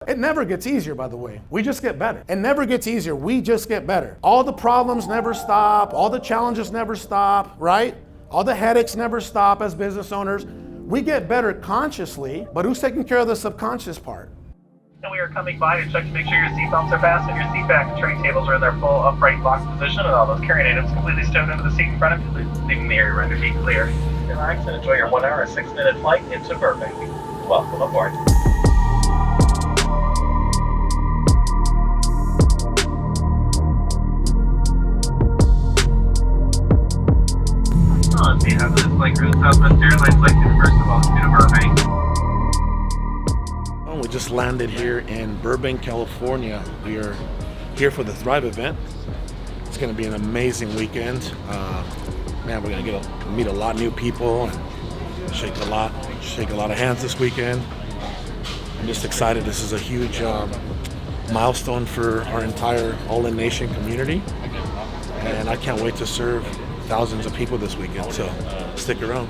It never gets easier, by the way. We just get better. It never gets easier. We just get better. All the problems never stop. All the challenges never stop, right? All the headaches never stop as business owners. We get better consciously, but who's taking care of the subconscious part? And we are coming by to check to make sure your seatbelts are fastened, your seat back and tray tables are in their full upright box position, and all those carrying items completely stowed into the seat in front of you, leaving the area ready to be clear. Relax and enjoy your 1 hour and 6-minute flight into Burbank. Welcome aboard. On behalf of this flight crew, Southwest Airlines, like to first of all to Burbank. We just landed here in Burbank, California. We are here for the Thrive event. It's going to be an amazing weekend. Man, we're going to meet a lot of new people and shake a lot of hands this weekend. I'm just excited. This is a huge milestone for our entire All In Nation community, and I can't wait to serve thousands of people this weekend. So stick around.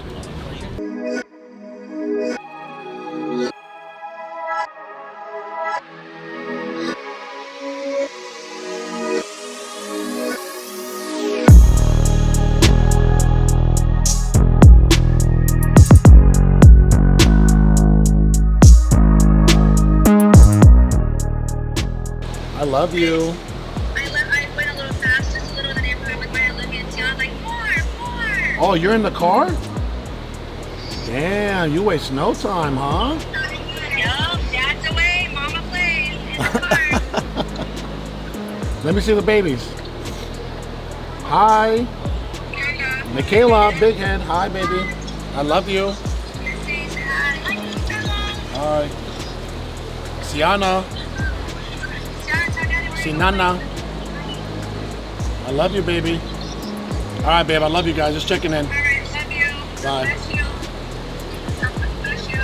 I love you. I went a little fast, just a little in the neighborhood with my Olivia too. I was like, more. Oh, you're in the car? Damn, you waste no time, huh? Yup, dad's away, mama plays in the car. Let me see the babies. Hi, Here you go. Michaela, big head. Hi, baby. I love you. Hi. Siana. Sinana. I love you, baby. All right, babe. I love you guys. Just checking in. All right, love you. Bye. Bless you. Bless you.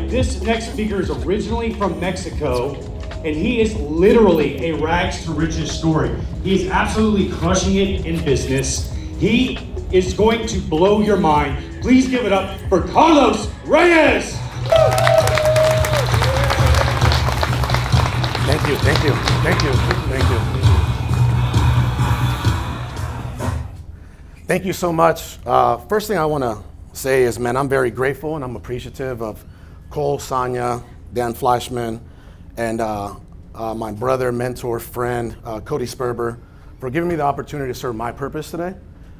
This next speaker is originally from Mexico, and he is literally a rags to riches story. He is absolutely crushing it in business. He is going to blow your mind. Please give it up for Carlos Reyes. Thank you, thank you, thank you, thank you. Thank you so much. First thing I want to say is, man, I'm very grateful and I'm appreciative of Cole, Sonia, Dan Fleischman, and my brother, mentor, friend, Cody Sperber, for giving me the opportunity to serve my purpose today.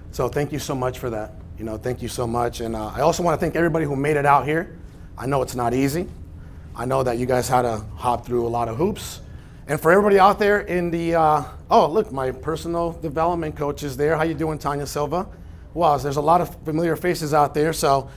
So thank you so much for that. You know, thank you so much. And I also want to thank everybody who made it out here. I know it's not easy. I know that you guys had to hop through a lot of hoops. And for everybody out there in the, oh, look, my personal development coach is there. How you doing, Tanya Silva? Wow, there's a lot of familiar faces out there. So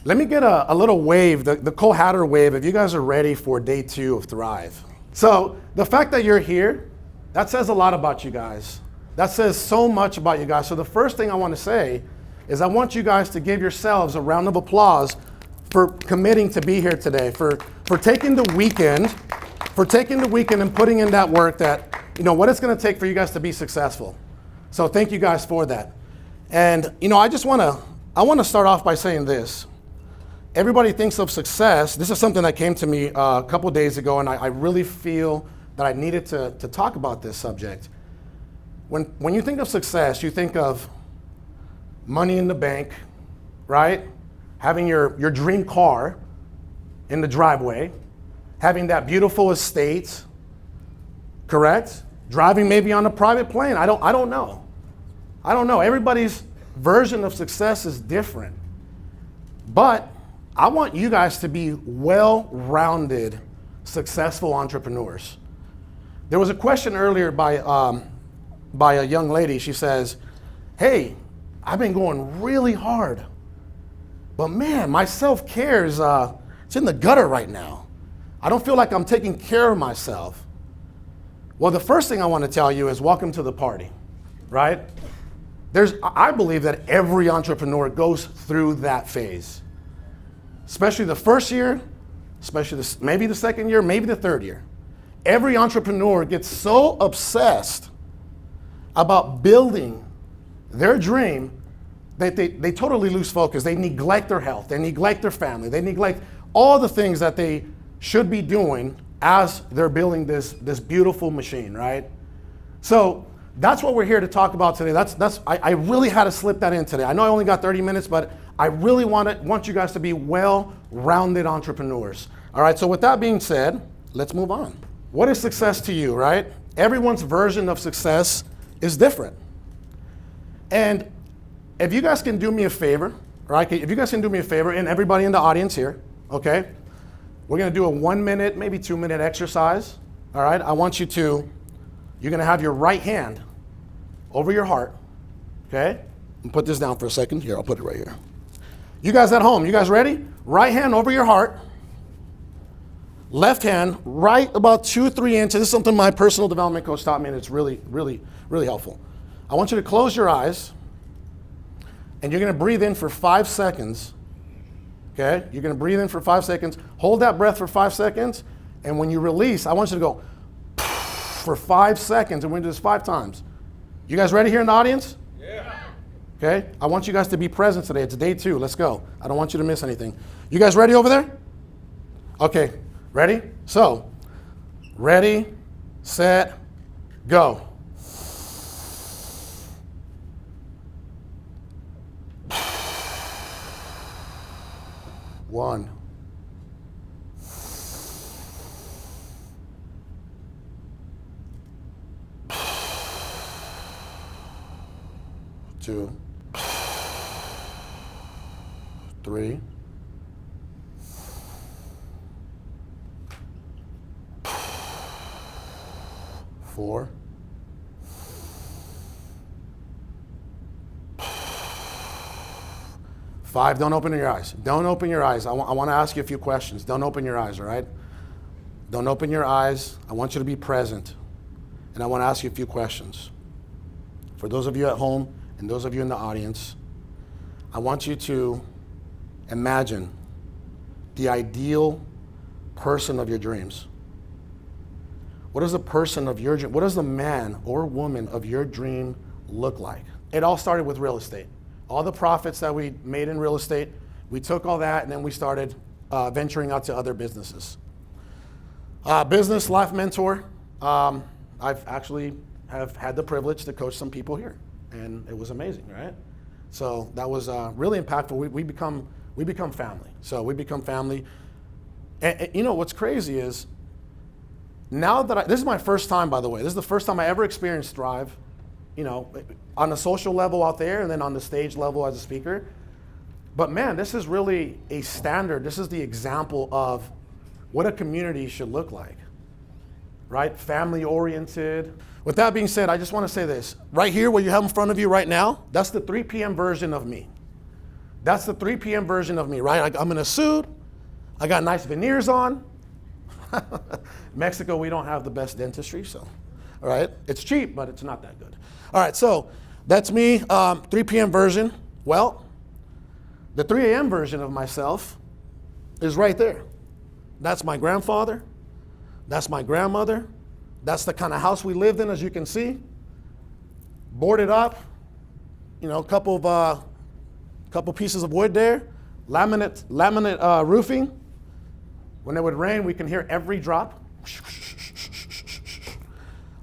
let me get a little wave, the Cole Hatter wave, if you guys are ready for day 2 of Thrive. So the fact that you're here, that says a lot about you guys. That says so much about you guys. So the first thing I want to say is I want you guys to give yourselves a round of applause for committing to be here today, for taking the weekend, and putting in that work that, you know, what it's going to take for you guys to be successful. So thank you guys for that. And, you know, I want to start off by saying this. Everybody thinks of success. This is something that came to me a couple days ago, and I really feel that I needed to talk about this subject. When you think of success, you think of money in the bank, right? Having your dream car in the driveway, having that beautiful estate, correct? Driving maybe on a private plane. I don't know. I don't know. Everybody's version of success is different. But I want you guys to be well-rounded, successful entrepreneurs. There was a question earlier by a young lady. She says, hey, I've been going really hard, but man, my self-care is it's in the gutter right now. I don't feel like I'm taking care of myself. Well, the first thing I want to tell you is welcome to the party, right? I believe that every entrepreneur goes through that phase, especially the first year, especially maybe the second year, maybe the third year. Every entrepreneur gets so obsessed about building their dream that they totally lose focus. They neglect their health, they neglect their family, they neglect all the things that they should be doing as they're building this beautiful machine, right? So that's what we're here to talk about today. I really had to slip that in today. I know I only got 30 minutes, but I really want you guys to be well-rounded entrepreneurs. All right, so with that being said, let's move on. What is success to you, right? Everyone's version of success is different. And if you guys can do me a favor, right? If you guys can do me a favor, and everybody in the audience here, okay? We're gonna do a 1 minute, maybe 2 minute exercise, all right? You're gonna have your right hand over your heart, okay? And put this down for a second. Here, I'll put it right here. You guys at home, you guys ready? Right hand over your heart. Left hand right about 2-3 inches. This is something my personal development coach taught me, and it's really, really, really helpful. I want you to close your eyes, and you're gonna breathe in for 5 seconds, okay? You're gonna breathe in for 5 seconds, hold that breath for 5 seconds, and when you release, I want you to go for 5 seconds, and we're gonna do this 5 times. You guys ready here in the audience? Yeah. Okay, I want you guys to be present today. It's day 2, let's go. I don't want you to miss anything. You guys ready over there? Okay, ready? So, ready, set, go. One. 2, 3, 4, 5. Don't open your eyes. Don't open your eyes. I want to ask you a few questions. Don't open your eyes, all right? Don't open your eyes. I want you to be present. And I want to ask you a few questions. For those of you at home and those of you in the audience, I want you to imagine the ideal person of your dreams. What does the person of your dream, what does the man or woman of your dream look like? It all started with real estate. All the profits that we made in real estate, we took all that and then we started venturing out to other businesses. Business life mentor, I've actually have had the privilege to coach some people here, and it was amazing, right? So that was really impactful. We become family. So we become family. And you know what's crazy is, now that this is my first time, by the way. This is the first time I ever experienced Thrive, you know, on a social level out there and then on the stage level as a speaker. But man, this is really a standard. This is the example of what a community should look like, right? Family oriented. With that being said, I just want to say this. Right here, what you have in front of you right now, that's the 3 p.m. version of me. That's the 3 p.m. version of me, right? I'm in a suit. I got nice veneers on. Mexico, we don't have the best dentistry, so, all right? It's cheap, but it's not that good. All right, so that's me, 3 p.m. version. Well, the 3 a.m. version of myself is right there. That's my grandfather. That's my grandmother. That's the kind of house we lived in, as you can see. Boarded up, you know, a couple pieces of wood there. Laminate roofing. When it would rain, we can hear every drop.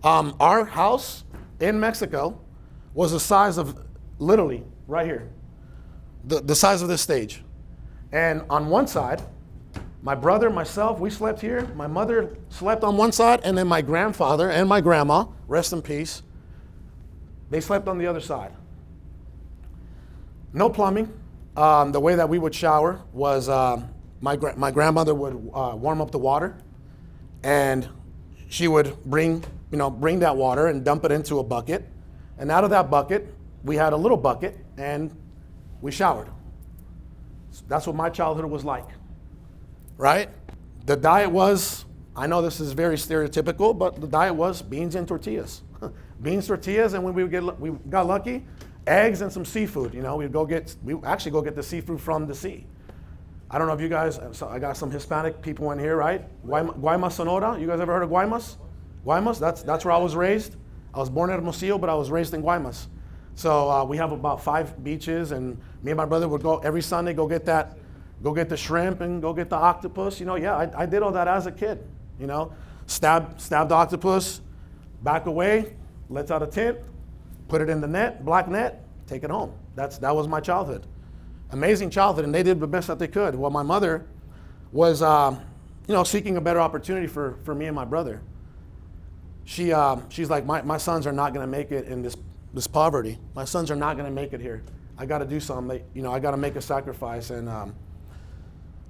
Our house in Mexico was the size of, literally, right here, the size of this stage. And on one side, My brother, myself, we slept here. My mother slept on one side, and then my grandfather and my grandma, rest in peace, they slept on the other side. No plumbing. The way that we would shower was my grandmother would warm up the water, and she would bring that water and dump it into a bucket. And out of that bucket, we had a little bucket, and we showered. That's what my childhood was like, right? The diet was, I know this is very stereotypical, but the diet was beans and tortillas. Beans, tortillas, and when we got lucky, eggs and some seafood. We actually go get the seafood from the sea. I don't know if you guys, I got some Hispanic people in here, right? Guaymas, Sonora. You guys ever heard of Guaymas? Guaymas, that's where I was raised. I was born at Hermosillo, but I was raised in Guaymas. So we have about 5 beaches, and me and my brother would go every Sunday, go get the shrimp and go get the octopus. I did all that as a kid. Stabbed the octopus, back away, lets out a tip, put it in the net, black net, take it home. That was my childhood. Amazing childhood, and they did the best that they could. Well, my mother was, seeking a better opportunity for me and my brother. She's like, my sons are not going to make it in this poverty. My sons are not going to make it here. I got to do something. I got to make a sacrifice. And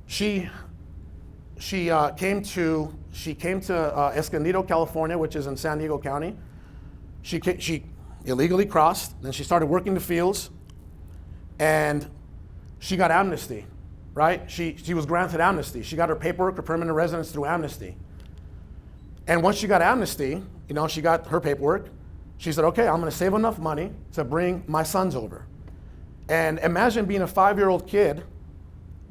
she came to Escondido, California, which is in San Diego County. She illegally crossed. Then she started working the fields, and she got amnesty, right? She was granted amnesty. She got her paperwork, her permanent residence through amnesty. And once she got amnesty, she got her paperwork. She said, okay, I'm going to save enough money to bring my sons over. And imagine being a 5-year-old kid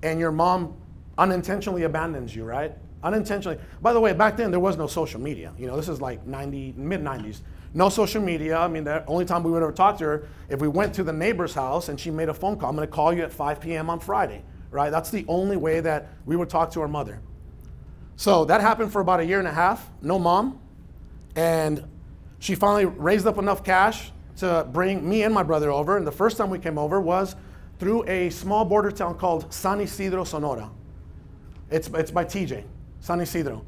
and your mom unintentionally abandons you, right? Unintentionally. By the way, back then there was no social media. This is like mid-90s. No social media. I mean, the only time we would ever talk to her, if we went to the neighbor's house and she made a phone call, I'm going to call you at 5 p.m. on Friday, right? That's the only way that we would talk to our mother. So that happened for about 1.5 years, no mom. And she finally raised up enough cash to bring me and my brother over. And the first time we came over was through a small border town called San Isidro, Sonora. It's by TJ, San Isidro.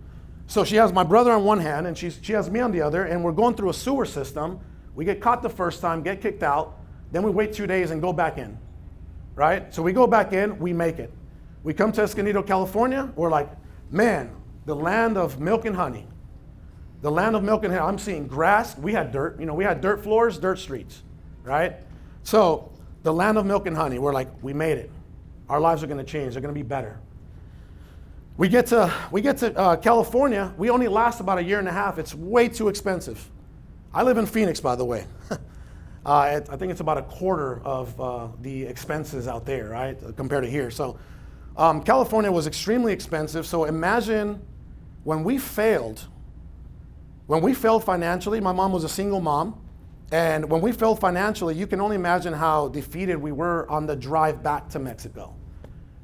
So she has my brother on one hand, and she has me on the other, and we're going through a sewer system. We get caught the first time, get kicked out, then we wait 2 days and go back in, right? So we go back in, we make it. We come to Escondido, California, we're like, man, the land of milk and honey. The land of milk and honey. I'm seeing grass. We had dirt. We had dirt floors, dirt streets, right? So the land of milk and honey. We're like, we made it. Our lives are going to change. They're going to be better. We get to California. We only last about 1.5 years. It's way too expensive. I live in Phoenix, by the way. I think it's about 1/4 of the expenses out there, right, compared to here. So California was extremely expensive. So imagine when we failed financially. My mom was a single mom. And when we failed financially, you can only imagine how defeated we were on the drive back to Mexico.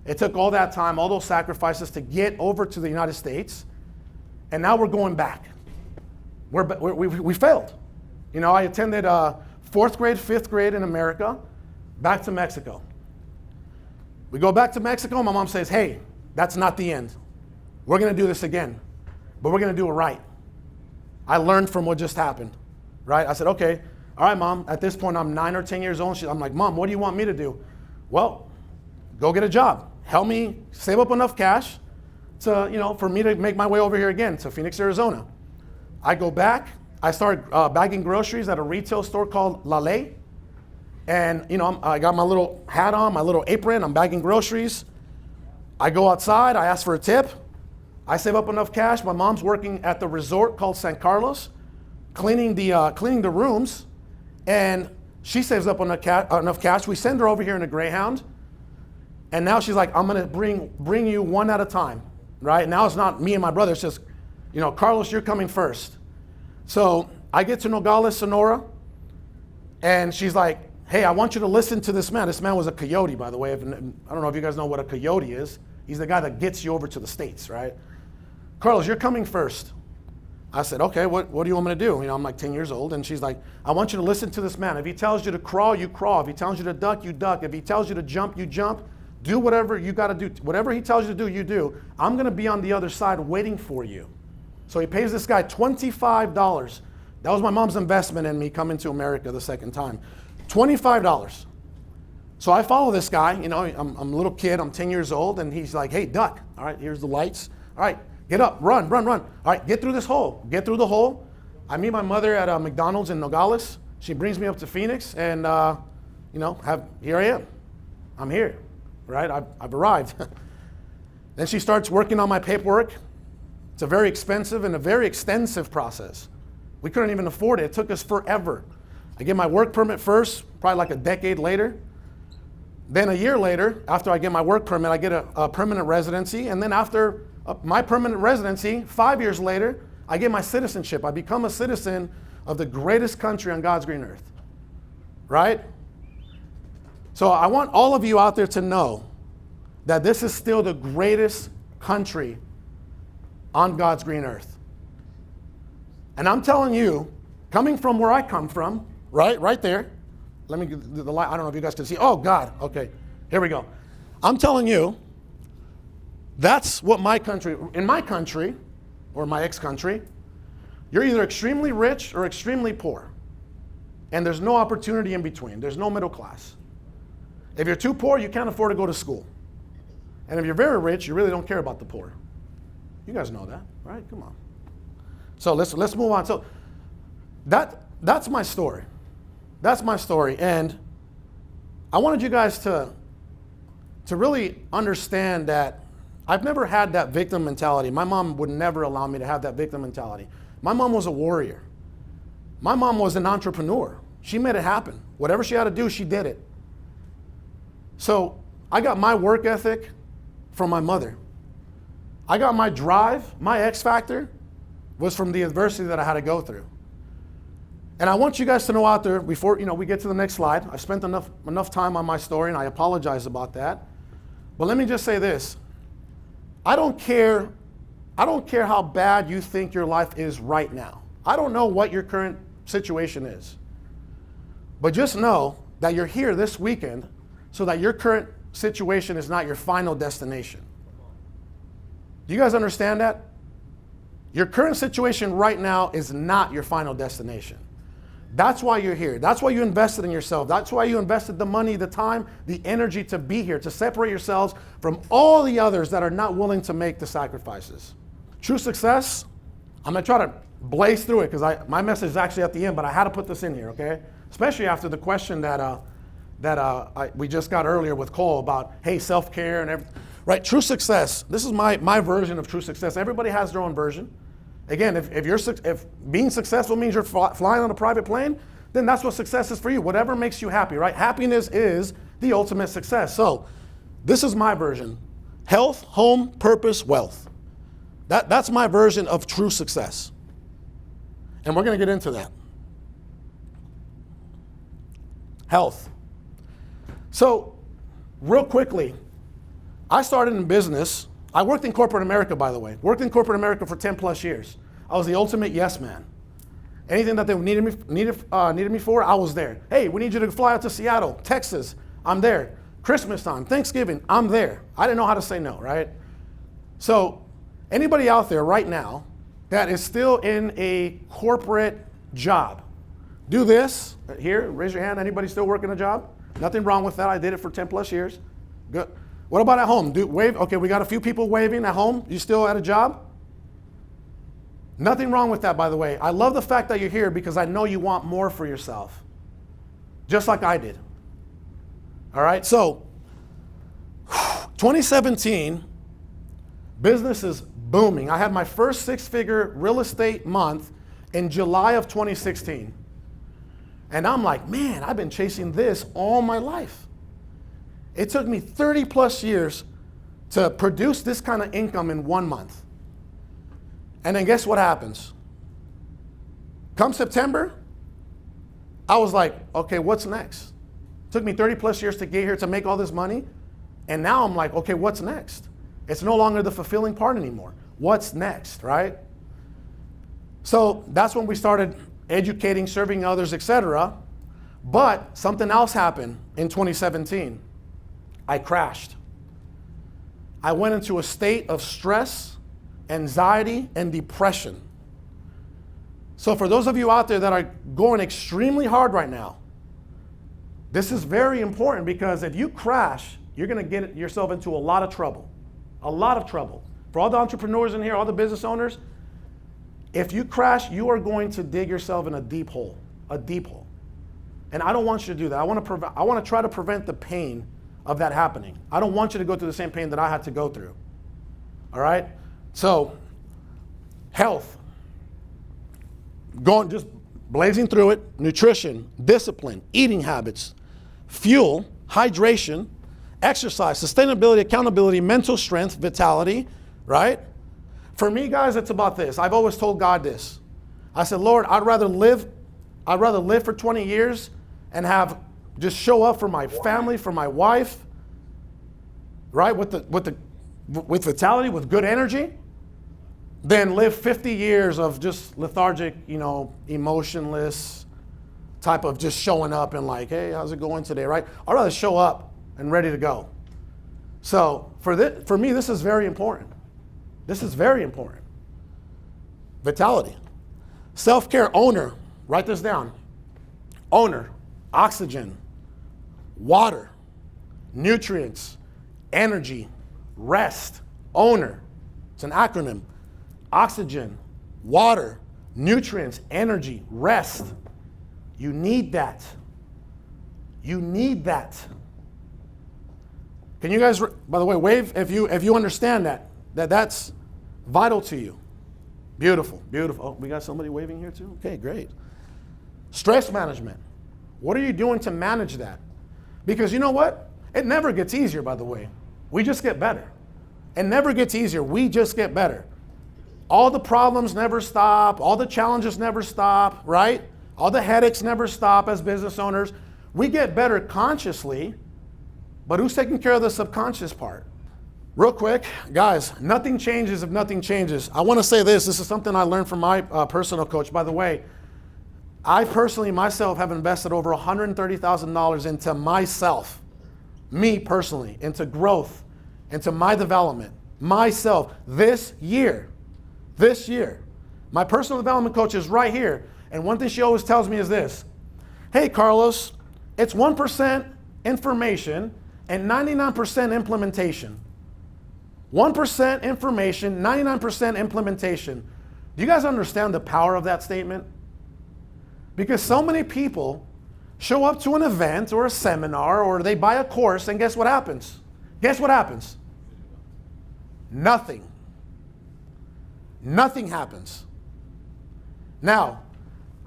It took all that time, all those sacrifices to get over to the United States. And now we're going back. We failed. I attended 4th grade, 5th grade in America, back to Mexico. We go back to Mexico, my mom says, hey, that's not the end. We're going to do this again, but we're going to do it right. I learned from what just happened, right? I said, okay, all right, Mom. At this point, I'm 9 or 10 years old. I'm like, Mom, what do you want me to do? Well, go get a job. Help me save up enough cash to, for me to make my way over here again to Phoenix, Arizona. I go back. I start bagging groceries at a retail store called La Ley. And, I got my little hat on, my little apron. I'm bagging groceries. I go outside. I ask for a tip. I save up enough cash. My mom's working at the resort called San Carlos, cleaning the rooms, and she saves up enough cash. We send her over here in a Greyhound, and now she's like, I'm gonna bring you one at a time, right? Now it's not me and my brother. It's just, Carlos, you're coming first. So I get to Nogales, Sonora, and she's like, hey, I want you to listen to this man. This man was a coyote, by the way. I don't know if you guys know what a coyote is. He's the guy that gets you over to the States, right? Carlos, you're coming first. I said, okay, what do you want me to do? I'm like 10 years old, and she's like, I want you to listen to this man. If he tells you to crawl, you crawl. If he tells you to duck, you duck. If he tells you to jump, you jump. Do whatever you got to do. Whatever he tells you to do, you do. I'm going to be on the other side waiting for you. So he pays this guy $25. That was my mom's investment in me coming to America the second time. $25. So I follow this guy. You know, I'm a little kid. I'm 10 years old. And he's like, hey, duck. All right, here's the lights. All right, get up. Run, run, run. All right, get through this hole. Get through the hole. I meet my mother at McDonald's in Nogales. She brings me up to Phoenix. And, you know, here I am. I'm here. Right? I've arrived. Then she starts working on my paperwork. It's a very expensive and a very extensive process. We couldn't even afford it. It took us forever. I get my work permit first, probably like a decade later. Then a year later, after I get my work permit, I get a permanent residency. And then after my permanent residency, 5 years later, I get my citizenship. I become a citizen of the greatest country on God's green earth. Right? So I want all of you out there to know that this is still the greatest country on God's green earth. And I'm telling you, coming from where I come from, right there. Let me get the light. I don't know if you guys can see. Oh, God. Okay. Here we go. I'm telling you, that's what in my country, or my ex-country, you're either extremely rich or extremely poor. And there's no opportunity in between. There's no middle class. If you're too poor, you can't afford to go to school. And if you're very rich, you really don't care about the poor. You guys know that, right? Come on. So let's move on. So that's my story. That's my story. And I wanted you guys to really understand that I've never had that victim mentality. My mom would never allow me to have that victim mentality. My mom was a warrior. My mom was an entrepreneur. She made it happen. Whatever she had to do, she did it. So I got my work ethic from my mother. I got my drive, my X factor was from the adversity that I had to go through. And I want you guys to know out there, before we get to the next slide, I've spent enough time on my story, and I apologize about that. But let me just say this. I don't care how bad you think your life is right now. I don't know what your current situation is. But just know that you're here this weekend so that your current situation is not your final destination. Do you guys understand that? Your current situation right now is not your final destination. That's why you're here. That's why you invested in yourself. That's why you invested the money, the time, the energy to be here, to separate yourselves from all the others that are not willing to make the sacrifices. True success, I'm going to try to blaze through it because my message is actually at the end, but I had to put this in here, okay? Especially after the question that we just got earlier with Cole about, hey, self-care and everything. Right, true success. This is my version of true success. Everybody has their own version. Again, if being successful means you're flying on a private plane, then that's what success is for you. Whatever makes you happy, right? Happiness is the ultimate success. So this is my version. Health, home, purpose, wealth. That's my version of true success. And we're going to get into that. Health. So real quickly, I started in business. I worked in corporate America, by the way. Worked in corporate America for 10 plus years. I was the ultimate yes man. Anything that they needed me for, I was there. Hey, we need you to fly out to Seattle, Texas. I'm there. Christmas time, Thanksgiving, I'm there. I didn't know how to say no, right? So anybody out there right now that is still in a corporate job, do this. Here, raise your hand. Anybody still working a job? Nothing wrong with that. I did it for 10 plus years. Good. What about at home? Wave. Okay, we got a few people waving at home. You still at a job? Nothing wrong with that, by the way. I love the fact that you're here because I know you want more for yourself, just like I did. All right, so 2017, business is booming. I had my first six-figure real estate month in July of 2016. And I'm like, man, I've been chasing this all my life. It took me 30 plus years to produce this kind of income in 1 month. And then guess what happens? Come September, I was like, okay, what's next? It took me 30 plus years to get here to make all this money. And now I'm like, okay, what's next? It's no longer the fulfilling part anymore. What's next, right? So that's when we started educating, serving others, etc. But something else happened in 2017. I crashed. I went into a state of stress, anxiety, and depression. So for those of you out there that are going extremely hard right now, this is very important, because if you crash, you're going to get yourself into a lot of trouble. A lot of trouble. For all the entrepreneurs in here, all the business owners, if you crash, you are going to dig yourself in a deep hole. A deep hole. And I don't want you to do that. I want to try to prevent the pain of that happening. I don't want you to go through the same pain that I had to go through. All right? So, health. Going, just blazing through it. Nutrition, discipline, eating habits, fuel, hydration, exercise, sustainability, accountability, mental strength, vitality, right? For me, guys, it's about this. I've always told God this. I said, Lord, I'd rather live for 20 years and just show up for my family, for my wife, right? With vitality, with good energy, than live 50 years of just lethargic, emotionless type of just showing up and like, hey, how's it going today, right? I'd rather show up and ready to go. So for me, this is very important. This is very important. Vitality. Self-care, owner. Write this down. Owner, oxygen, water, nutrients, energy, rest. Owner. It's an acronym. Oxygen, water, nutrients, energy, rest. You need that. You need that. Can you guys, by the way, wave if you understand that's vital to you. Beautiful, beautiful. Oh, we got somebody waving here too? Okay, great. Stress management. What are you doing to manage that? Because you know what? It never gets easier, by the way. We just get better. It never gets easier. We just get better. All the problems never stop. All the challenges never stop, right? All the headaches never stop as business owners. We get better consciously, but who's taking care of the subconscious part? Real quick, guys, nothing changes if nothing changes. I want to say this. This is something I learned from my personal coach. By the way, I personally, myself, have invested over $130,000 into myself, me personally, into growth, into my development, myself, this year. My personal development coach is right here. And one thing she always tells me is this. Hey, Carlos, it's 1% information and 99% implementation. 1% information, 99% implementation. Do you guys understand the power of that statement? Because so many people show up to an event or a seminar or they buy a course, and guess what happens? Guess what happens? Nothing. Nothing happens. Now,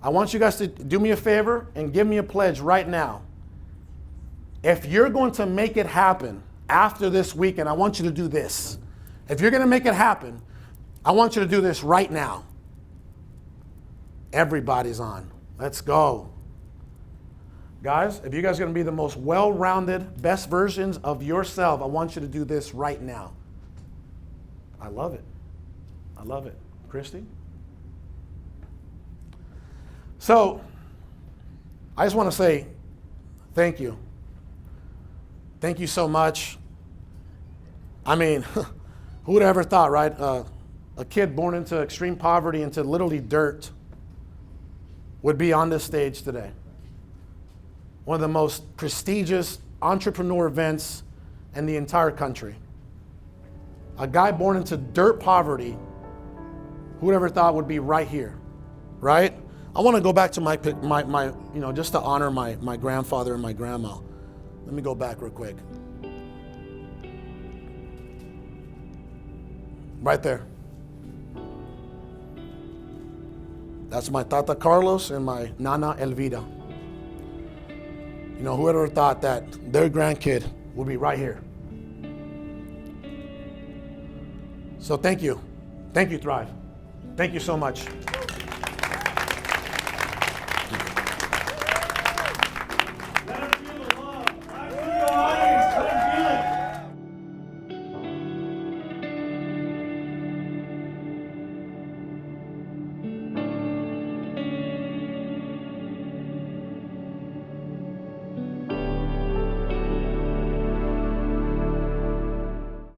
I want you guys to do me a favor and give me a pledge right now. If you're going to make it happen after this weekend, I want you to do this. If you're going to make it happen, I want you to do this right now. Everybody's on. Let's go. Guys, if you guys are going to be the most well-rounded, best versions of yourself, I want you to do this right now. I love it. I love it. Christy? So, I just want to say thank you. Thank you so much. I mean, who would have ever thought, right? A kid born into extreme poverty, into literally dirt, would be on this stage today. One of the most prestigious entrepreneur events in the entire country. A guy born into dirt poverty, who would ever thought would be right here, right? I want to go back to my just to honor my grandfather and my grandma. Let me go back real quick. Right there. That's my Tata Carlos and my Nana Elvira. You know, whoever thought that their grandkid would be right here. So thank you. Thank you, Thrive. Thank you so much.